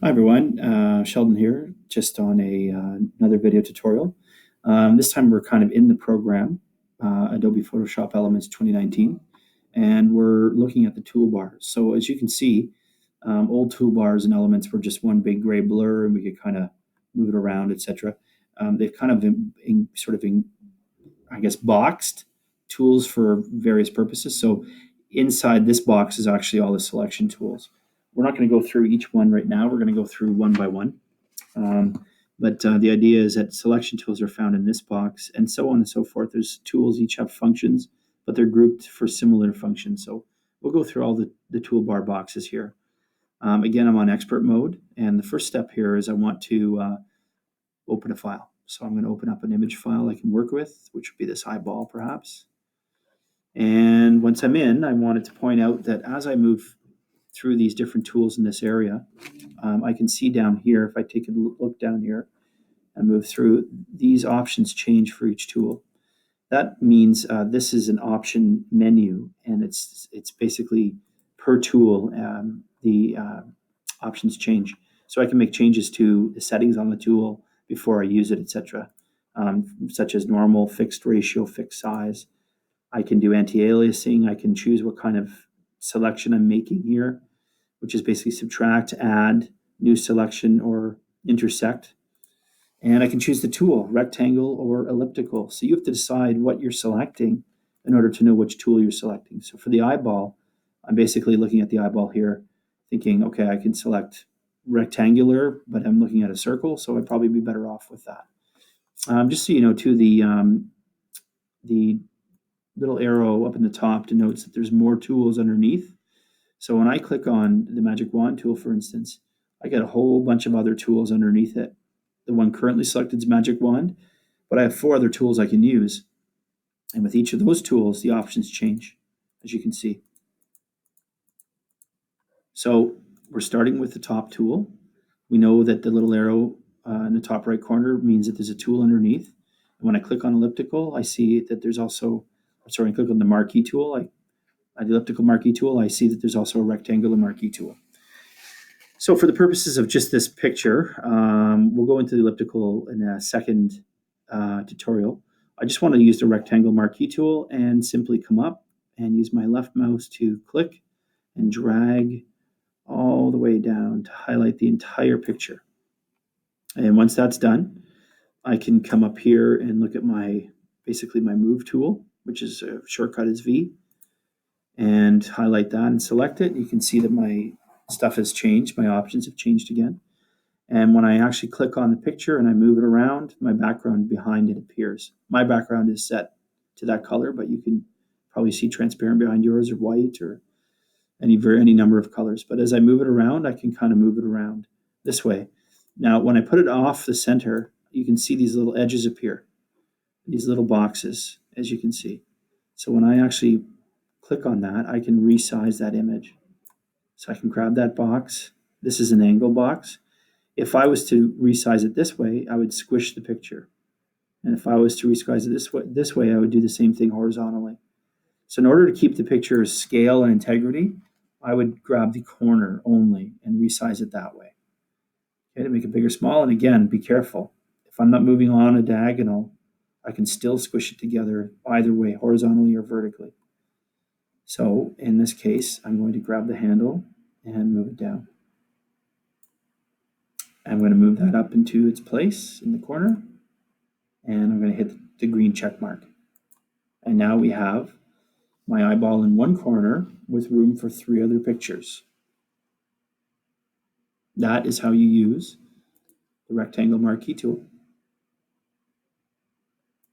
Hi everyone, Sheldon here, just on another video tutorial. This time we're kind of in the program, Adobe Photoshop Elements 2019, and we're looking at the toolbars. So as you can see, old toolbars and elements were just one big gray blur, and we could kind of move it around, etc. They've kind of I guess, boxed tools for various purposes. So inside this box is actually all the selection tools. We're not going to go through each one right now. We're going to go through one by one. But the idea is that selection tools are found in this box, and so on and so forth. There's tools, each have functions, but they're grouped for similar functions. So we'll go through all the toolbar boxes here. Again, I'm on expert mode, and the first step here is I want to open a file. So I'm going to open up an image file I can work with, which would be this eyeball perhaps. And once I'm in, I wanted to point out that as I move through these different tools in this area, I can see down here, if I take a look down here and move through, these options change for each tool. That means this is an option menu, and it's basically per tool, the options change. So I can make changes to the settings on the tool before I use it, etc., such as normal, fixed ratio, fixed size. I can do anti-aliasing. I can choose what kind of selection I'm making here, which is basically subtract, add, new selection, or intersect. And I can choose the tool, rectangle or elliptical. So you have to decide what you're selecting in order to know which tool you're selecting. So for the eyeball, I'm basically looking at the eyeball here, thinking, okay, I can select rectangular, but I'm looking at a circle, so I'd probably be better off with that. Just so you know, too, the little arrow up in the top denotes that there's more tools underneath. So when I click on the magic wand tool, for instance, I get a whole bunch of other tools underneath it. The one currently selected is magic wand, but I have 4 other tools I can use. And with each of those tools, the options change, as you can see. So we're starting with the top tool. We know that the little arrow in the top right corner means that there's a tool underneath. And when I click on elliptical, I see that there's also, I click on the marquee tool, the elliptical marquee tool, I see that there's also a rectangular marquee tool. So for the purposes of just this picture, we'll go into the elliptical in a second tutorial. I just want to use the rectangle marquee tool and simply come up and use my left mouse to click and drag all the way down to highlight the entire picture. And once that's done, I can come up here and look at basically my move tool, which is a shortcut is V, and highlight that and select it. You can see that my stuff has changed. My options have changed again. And when I actually click on the picture and I move it around, my background behind it appears. My background is set to that color, but you can probably see transparent behind yours or white or any number of colors. But as I move it around, I can kind of move it around this way. Now, when I put it off the center, you can see these little edges appear, these little boxes, as you can see. So when I actually click on that, I can resize that image. So I can grab that box. This is an angle box. If I was to resize it this way, I would squish the picture. And if I was to resize it this way, I would do the same thing horizontally. So in order to keep the picture's scale and integrity, I would grab the corner only and resize it that way. Okay, to make it big or small. And again, be careful. If I'm not moving on a diagonal, I can still squish it together either way, horizontally or vertically. So in this case, I'm going to grab the handle and move it down. I'm going to move that up into its place in the corner, and I'm going to hit the green check mark. And now we have my eyeball in one corner with room for 3 other pictures. That is how you use the rectangle marquee tool.